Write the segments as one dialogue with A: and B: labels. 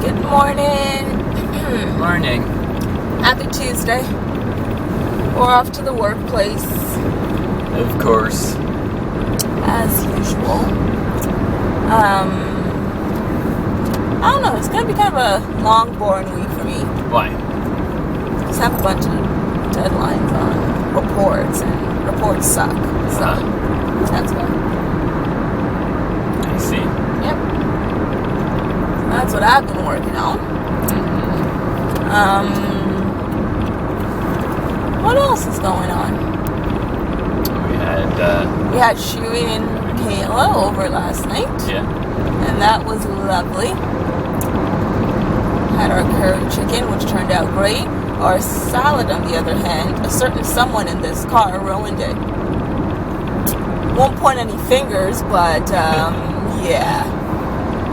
A: Good morning.
B: Morning.
A: Happy Tuesday. We're off to the workplace.
B: Of course.
A: As usual. I don't know, it's going to be kind of a long, boring week for me.
B: Why?
A: Just have a bunch of deadlines on reports, and reports suck. So, that's good.
B: I see.
A: Yep. That's what I've been working on. What else is going on?
B: We
A: had Shuey and Kayla over last night.
B: Yeah.
A: And that was lovely. Had our curry chicken, which turned out great. Our salad, on the other hand, a certain someone in this car ruined it. Won't point any fingers, but yeah.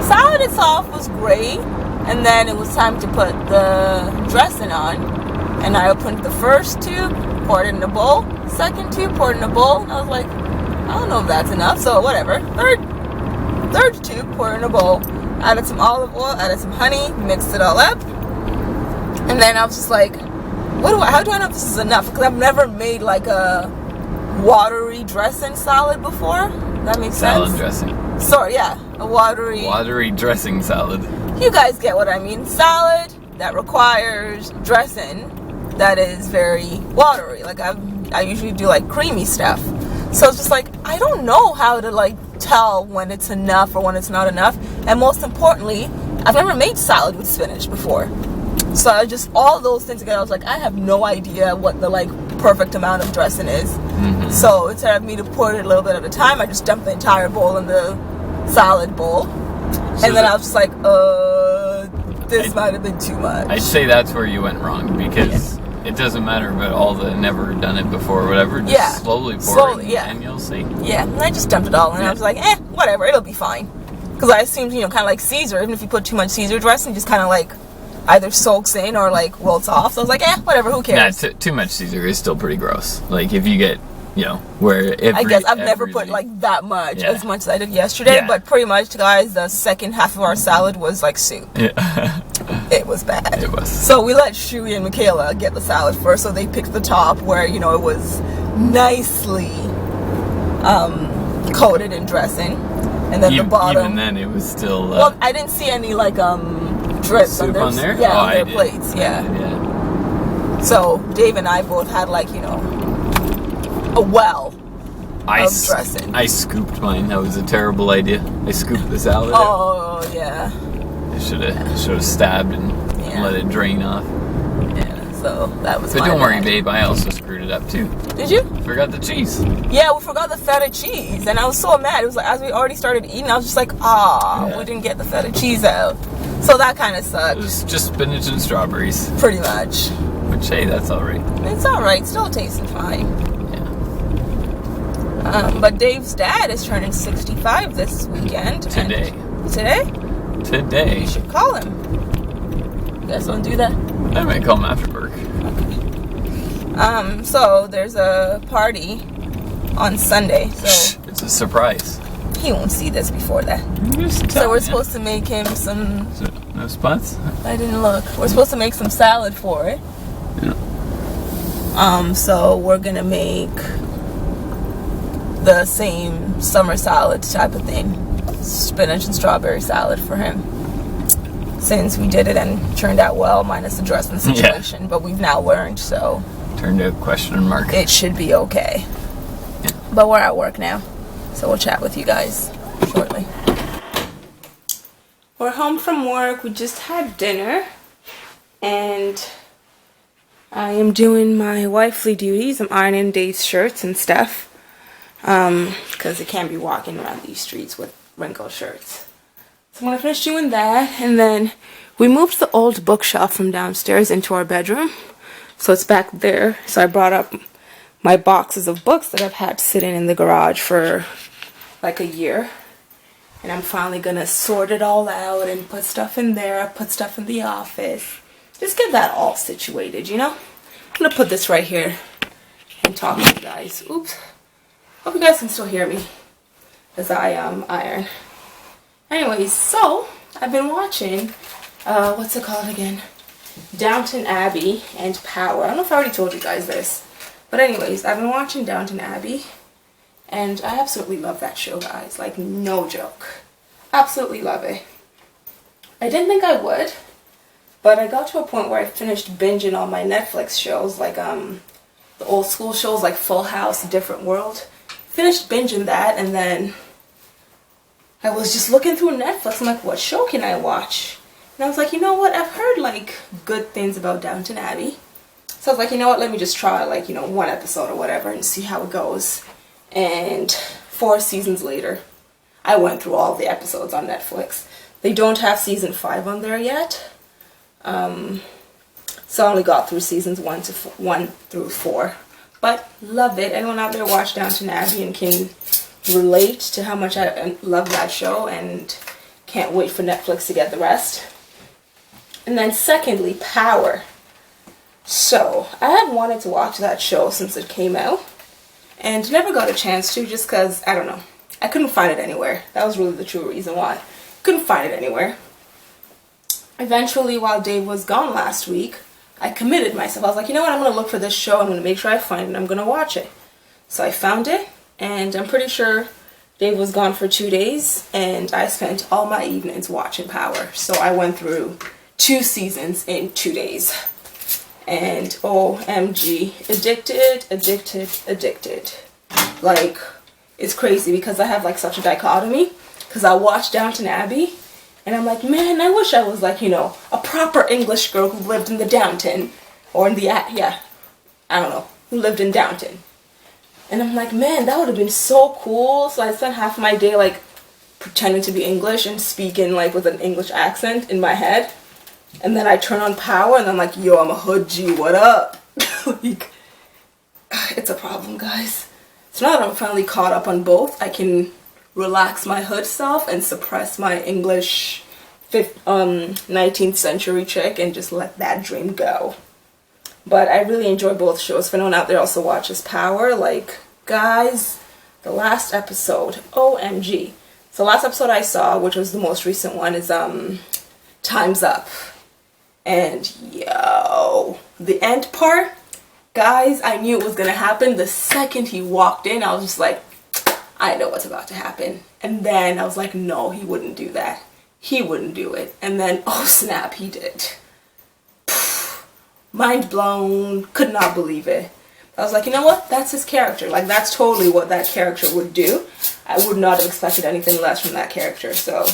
A: Salad itself was great, and then it was time to put the dressing on, and I opened the first tube, poured it in a bowl, second tube, poured it in a bowl, and I was like, I don't know if that's enough, so whatever. Third tube, poured it in a bowl, added some olive oil, added some honey, mixed it all up, and then I was just like, how do I know if this is enough? Because I've never made like a watery dressing salad before. That makes sense?
B: Salad dressing.
A: Sorry, yeah. A watery
B: dressing salad.
A: You guys get what I mean. Salad that requires dressing that is very watery. Like I usually do like creamy stuff. So it's just like, I don't know how to like tell when it's enough or when it's not enough. And most importantly, I've never made salad with spinach before. So I just, all those things together, I was like, I have no idea what the like perfect amount of dressing is. Mm-hmm. So instead of me to pour it a little bit at a time, I just dumped the entire bowl in the salad bowl. So and then I was just like, this might have been too much.
B: I'd say that's where you went wrong, because it doesn't matter about all the never done it before or whatever. Just slowly pour it and you'll see. Yeah, and I just dumped it all in. I was like, whatever, it'll be fine. Because I assumed, kind of like Caesar, even if you put too much Caesar dressing, just kind of like either soaks in or like wilts off. So I was like, whatever, who cares? Nah, too much Caesar is still pretty gross. Like if you get, where
A: I guess I've never put like that much, as much as I did yesterday, but pretty much, guys, the second half of our salad was like soup. Yeah. It was bad. It was. So we let Shuey and Michaela get the salad first, so they picked the top where, it was nicely coated in dressing. And then the bottom.
B: Even then, it was still...
A: well, I didn't see any like drips
B: on their
A: yeah, on their plates. Yeah. So Dave and I both had like, a well of dressing.
B: I scooped mine. That was a terrible idea. I scooped the salad.
A: Oh, yeah.
B: I should have stabbed and let it drain off.
A: Yeah, so that was
B: But don't worry, babe. I also screwed it up, too.
A: Did you?
B: Forgot the cheese.
A: Yeah, we forgot the feta cheese. And I was so mad. It was like, as we already started eating, I was just like, we didn't get the feta cheese out. So that kind of sucked.
B: It was just spinach and strawberries.
A: Pretty much.
B: Which, hey, that's alright.
A: It's alright. Still tasting fine. But Dave's dad is turning 65 this weekend.
B: Today? Today.
A: You should call him. You guys want to do that?
B: I might call him after work.
A: Okay. So there's a party on Sunday. So
B: it's a surprise.
A: He won't see this before that. So we're supposed to make him some...
B: No spots?
A: I didn't look. We're supposed to make some salad for it.
B: Yeah.
A: So we're going to make the same summer salad type of thing. Spinach and strawberry salad for him. Since we did it and turned out well, minus the dressing situation. But we've now learned, so...
B: Turned out question mark.
A: It should be okay. Yeah. But we're at work now. So we'll chat with you guys shortly. We're home from work. We just had dinner. And I am doing my wifely duties. I'm ironing Dave's shirts and stuff. Because I can't be walking around these streets with wrinkled shirts. So I'm going to finish doing that. And then we moved the old bookshelf from downstairs into our bedroom. So it's back there. So I brought up my boxes of books that I've had sitting in the garage for like a year. And I'm finally going to sort it all out and put stuff in there, put stuff in the office. Just get that all situated, I'm going to put this right here and talk to you guys. Oops. Hope you guys can still hear me as I iron. Anyways, so I've been watching what's it called again? Downton Abbey and Power. I don't know if I already told you guys this. But anyways, I've been watching Downton Abbey. And I absolutely love that show, guys. Like, no joke. Absolutely love it. I didn't think I would. But I got to a point where I finished binging all my Netflix shows. Like, the old school shows like Full House, Different World. Finished binging that, and then I was just looking through Netflix. I'm like, what show can I watch? And I was like, you know what? I've heard like good things about Downton Abbey. So I was like, you know what? Let me just try like, you know, one episode or whatever and see how it goes. And 4 seasons later, I went through all the episodes on Netflix. They don't have season 5 on there yet. So I only got through seasons 1 through 4. But love it. Anyone out there watch Downton Abbey and can relate to how much I love that show and can't wait for Netflix to get the rest. And then secondly, Power. So I had wanted to watch that show since it came out and never got a chance to, just because, I don't know, I couldn't find it anywhere. That was really the true reason why. Couldn't find it anywhere. Eventually, while Dave was gone last week, I committed myself. I was like, you know what, I'm going to look for this show. I'm going to make sure I find it and I'm going to watch it. So I found it, and I'm pretty sure Dave was gone for 2 days, and I spent all my evenings watching Power. So I went through 2 seasons in 2 days. And OMG, addicted. Like, it's crazy because I have like such a dichotomy. Because I watch Downton Abbey, and I'm like, man, I wish I was like, you know, a proper English girl who lived in the Downton. Or in the, yeah, I don't know, who lived in Downton. And I'm like, man, that would have been so cool. So I spent half my day like pretending to be English and speaking like with an English accent in my head. And then I turn on Power and I'm like, yo, I'm a hood G, what up? Like, it's a problem, guys. So now that I'm finally caught up on both, I can relax my hood self and suppress my English 19th century chick and just let that dream go. But I really enjoy both shows. If anyone out there also watches Power, like, guys, the last episode, OMG. So last episode I saw, which was the most recent one, is Time's Up. And yo, the end part, guys, I knew it was gonna happen. The second he walked in, I was just like, I know what's about to happen. And then I was like, no, he wouldn't do that. He wouldn't do it. And then, oh snap, he did. Mind blown. Could not believe it. I was like, you know what? That's his character. Like, that's totally what that character would do. I would not have expected anything less from that character. So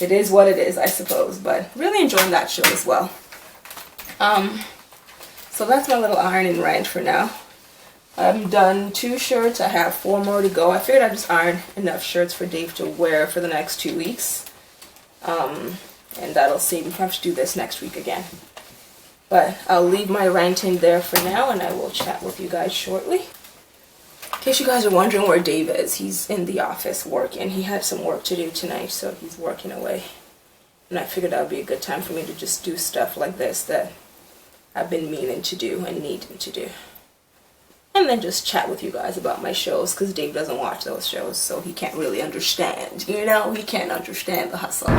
A: it is what it is, I suppose. But really enjoying that show as well. So that's my little ironing rant for now. I've done 2 shirts. I have 4 more to go. I figured I'd just iron enough shirts for Dave to wear for the next 2 weeks. And that'll save me from having to do this next week again. But I'll leave my ranting there for now, and I will chat with you guys shortly. In case you guys are wondering where Dave is, he's in the office working. He had some work to do tonight, so he's working away. And I figured that would be a good time for me to just do stuff like this that I've been meaning to do and needing to do. And then just chat with you guys about my shows, because Dave doesn't watch those shows, so he can't really understand. You know, he can't understand the hustle.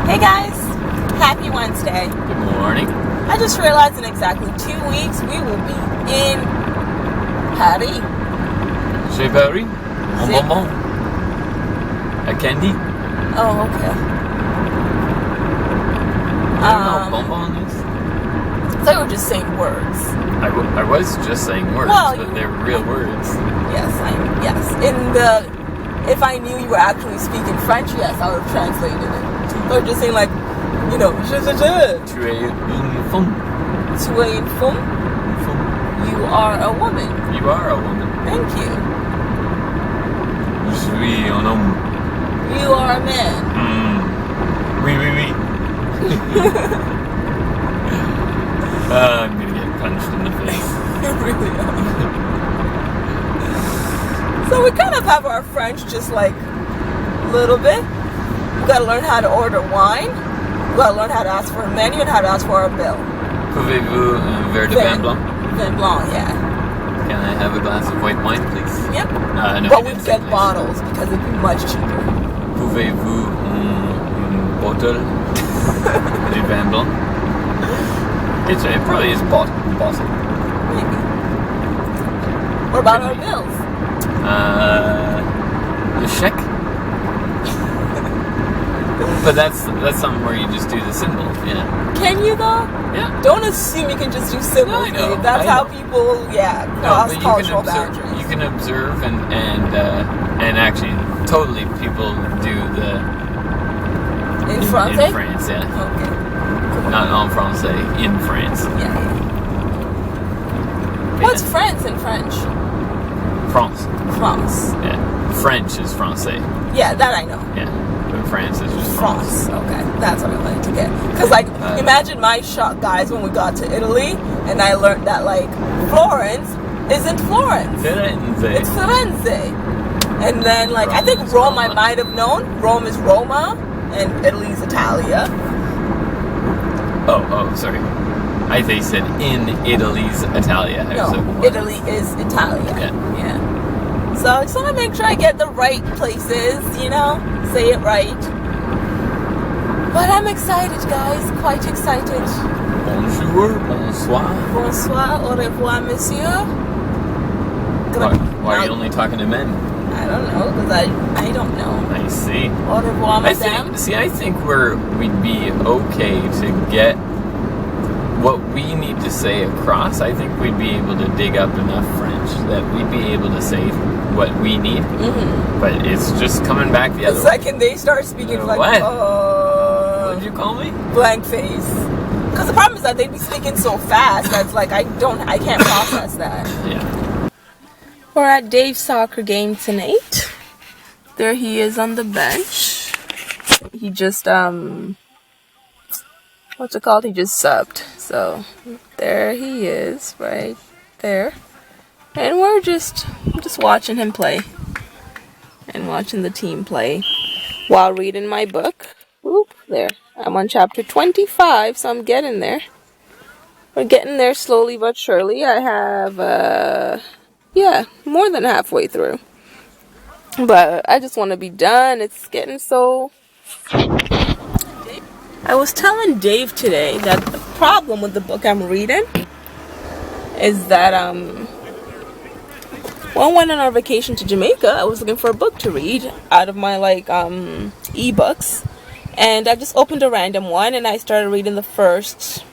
A: Hey guys! Happy Wednesday.
B: Good morning.
A: I just realized in exactly 2 weeks we will be in Paris.
B: Chez Paris? Bonbon. A candy?
A: Oh, okay.
B: I don't know what bonbon is.
A: I thought you were just saying words.
B: I was just saying words,
A: well,
B: but they're real words.
A: Yes, if I knew you were actually speaking French, yes, I would have translated it. Or just saying like, you know, je.
B: Tu es une femme.
A: Tu es une femme? You are a woman.
B: You are a woman.
A: Thank you.
B: Je suis un homme.
A: You are a man.
B: Oui. I'm gonna get punched in the face.
A: You really are. So we kind of have our French just like a little bit. We gotta learn how to order wine. We gotta learn how to ask for a menu and how to ask for a bill.
B: Pouvez-vous un verre de vin blanc?
A: Vin blanc, yeah.
B: Can I have a glass of white wine, please?
A: Yep.
B: No,
A: but we'd get bottles because it'd be much cheaper.
B: Pouvez-vous un bottle. Du vin blanc. It probably is bottle.
A: Maybe. What about our bills?
B: The check. But that's something where you just do the symbol, yeah.
A: Can you though?
B: Yeah.
A: Don't assume you can just do symbols.
B: No, I know.
A: That's how people, cross cultural boundaries.
B: You can observe and actually totally people do the
A: in France.
B: In France, yeah.
A: Okay. Cool.
B: Not en français, in France.
A: Yeah. What's France in French?
B: France.
A: France.
B: Yeah. French is français.
A: Yeah, that I know.
B: Yeah. But France is just
A: France. Okay, that's what I wanted to get. Because, imagine my shock, guys, when we got to Italy, and I learned that, Florence isn't Florence.
B: Firenze.
A: It's Firenze. And then, I think Rome I might have known. Rome is Roma, and Italy's Italia.
B: Oh, sorry. I think you said in Italy's Italia.
A: No, Italy is Italia. Yeah. So I just want to make sure I get the right places, say it right. But I'm excited, guys. Quite excited.
B: Bonjour, bonsoir.
A: Bonsoir, au revoir, monsieur.
B: Why are you only talking to men?
A: I don't know, because I don't know.
B: I see.
A: Au revoir, madame.
B: I think we'd be okay to get what we need to say across. I think we'd be able to dig up enough French that we'd be able to say what we need. Mm-hmm. But it's just coming back the other way.
A: The second they start speaking,
B: what? What'd you call me?
A: Blank face. Because the problem is that they'd be speaking so fast that's I can't process that.
B: Yeah.
A: We're at Dave's soccer game tonight. There he is on the bench. He just, what's it called? He just subbed. So, there he is, right there. And we're just watching him play. And watching the team play. While reading my book. Oop, there. I'm on chapter 25, so I'm getting there. We're getting there slowly but surely. I have, more than halfway through. But I just want to be done. It's getting so... I was telling Dave today that the problem with the book I'm reading is that, when we went on our vacation to Jamaica, I was looking for a book to read out of my, ebooks. And I just opened a random one and I started reading the first...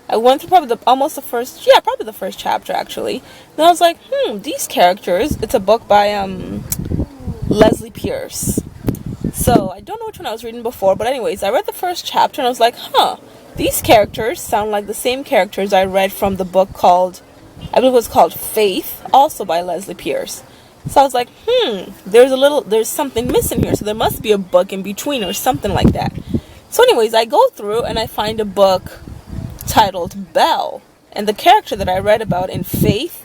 A: I went through probably the first chapter actually. And I was like, these characters, it's a book by Leslie Pierce. So I don't know which one I was reading before, but anyways, I read the first chapter and I was like, these characters sound like the same characters I read from the book called, I believe it was called Faith, also by Leslie Pierce. So I was like, there's something missing here, so there must be a book in between or something like that. So anyways, I go through and I find a book titled Belle, and the character that I read about in Faith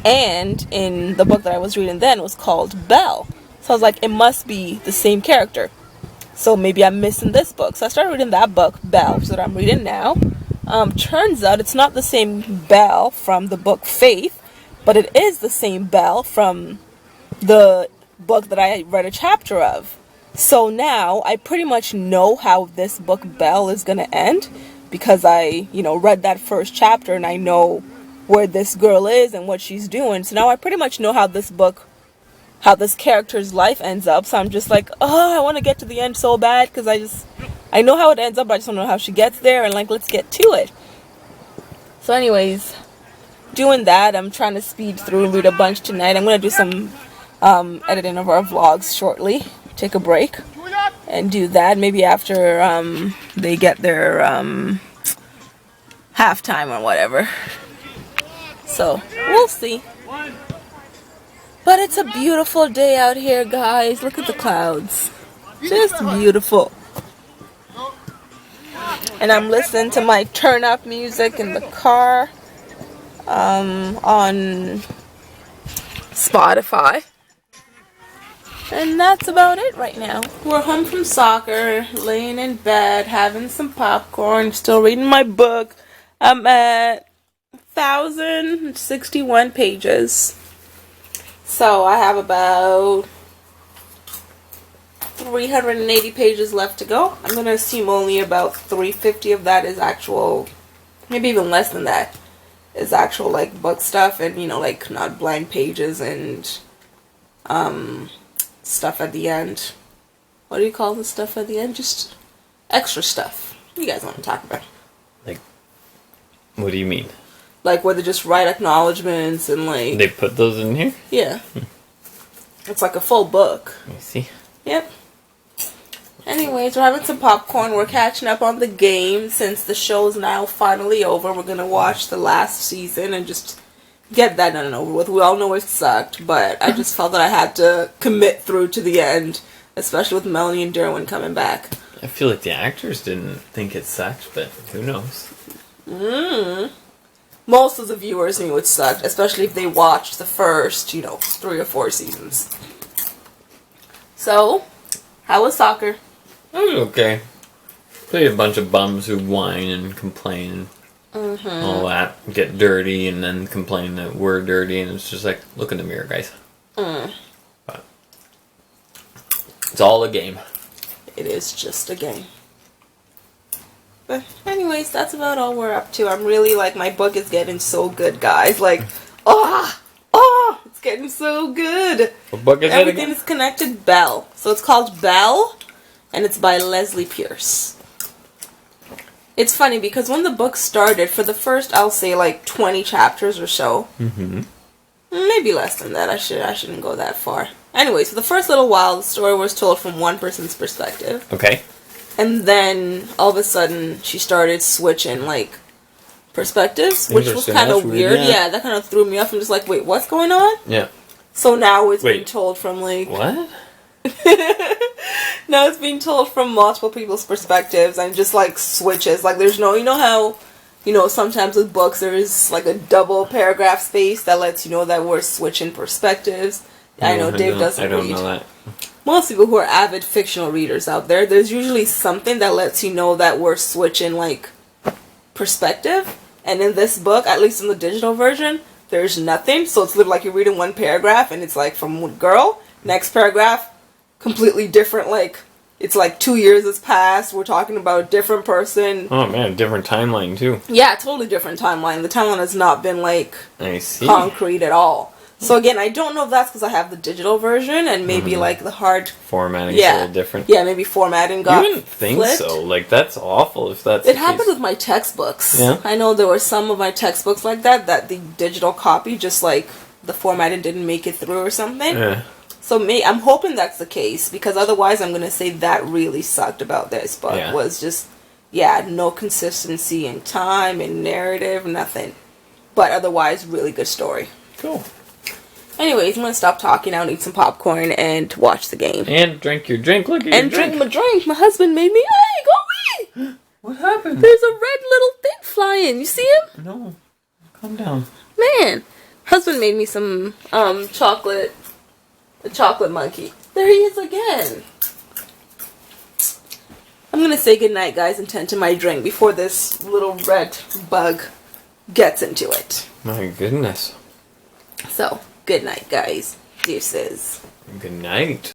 A: and in the book that I was reading then was called Belle. So I was like, it must be the same character, so maybe I'm missing this book. So I started reading that book, Belle, that I'm reading now. Turns out it's not the same Belle from the book Faith, but it is the same Belle from the book that I read a chapter of. So now I pretty much know how this book Belle is gonna end, because I, read that first chapter and I know where this girl is and what she's doing. So now I pretty much know how this character's life ends up. So I'm just like, I want to get to the end so bad, because I know how it ends up, but I just don't know how she gets there, and let's get to it. So anyways, doing that, I'm trying to speed through and read a bunch tonight. I'm going to do some editing of our vlogs shortly. Take a break and do that. Maybe after they get their halftime or whatever. So, we'll see. But it's a beautiful day out here, guys. Look at the clouds. Just beautiful. And I'm listening to my turn up music in the car on Spotify. And that's about it right now. We're home from soccer, laying in bed, having some popcorn, still reading my book. I'm at 1,061 pages. So I have about 380 pages left to go. I'm going to assume only about 350 of that is actual, maybe even less than that, is actual, like, book stuff and, you know, like, not blank pages and, stuff at the end. What do you call the stuff at the end? Just extra stuff. You guys want to talk about?
B: Like, what do you mean?
A: Like, where they just write acknowledgements and, like...
B: They put those in here?
A: Yeah. It's like a full book.
B: Let me see.
A: Yep. Anyways, we're having some popcorn. We're catching up on the game since the show's now finally over. We're gonna watch the last season and just get that done and over with. We all know it sucked, but I just felt that I had to commit through to the end, especially with Melanie and Derwin coming back.
B: I feel like the actors didn't think it sucked, but who knows?
A: Most of the viewers knew it sucked, especially if they watched the first, 3 or 4 seasons. So, how was soccer?
B: It was okay. Played a bunch of bums who whine and complain and all that. Get dirty and then complain that we're dirty, and it's just like, look in the mirror, guys. But it's all a game.
A: It is just a game. But anyways, that's about all we're up to. I'm really, like, my book is getting so good, guys. Like, it's getting so good.
B: What book is it
A: Everything
B: again?
A: is connected. Belle. So it's called Belle, and it's by Leslie Pierce. It's funny because when the book started, for the first, I'll say, like, 20 chapters or so. Maybe less than that. I shouldn't go that far. Anyways, for the first little while, the story was told from one person's perspective.
B: Okay.
A: And then, all of a sudden, she started switching, like, perspectives, which was kind of weird. Yeah, that kind of threw me off. I'm just like, wait, what's going on?
B: Yeah.
A: So now it's being told from, like...
B: What?
A: Now it's being told from multiple people's perspectives and just, like, switches. Like, there's no... You know how, sometimes with books there is, like, a double paragraph space that lets you know that we're switching perspectives? I know Dave doesn't read.
B: I don't know that.
A: Most people who are avid fictional readers out there, there's usually something that lets you know that we're switching, like, perspective. And in this book, at least in the digital version, there's nothing. So it's literally like you're reading one paragraph and it's like from one girl. Next paragraph, completely different. Like, it's like 2 years has passed. We're talking about a different person.
B: Oh, man, different timeline, too.
A: Yeah, totally different timeline. The timeline has not been, like,
B: I see.
A: concrete at all. So again, I don't know if that's because I have the digital version and maybe like the hard
B: formatting's a little different.
A: Yeah, maybe formatting got
B: You wouldn't think
A: flipped.
B: so. Like, that's awful if that's
A: It happened with my textbooks.
B: Yeah.
A: I know there were some of my textbooks like that the digital copy just like the formatting didn't make it through or something.
B: Yeah.
A: So I'm hoping that's the case because otherwise I'm gonna say that really sucked about this book was just no consistency in time and narrative, nothing. But otherwise, really good story.
B: Cool.
A: Anyways, I'm gonna stop talking now and eat some popcorn and watch the game.
B: And drink your drink. Look at your drink.
A: And drink my drink. My husband made me. Hey, go away!
B: What happened?
A: There's a red little thing flying. You see him?
B: No. Calm down.
A: Man, husband made me some chocolate. A chocolate monkey. There he is again. I'm gonna say goodnight, guys, and tend to my drink before this little red bug gets into it.
B: My goodness.
A: So, good night, guys. Deuces.
B: Good night.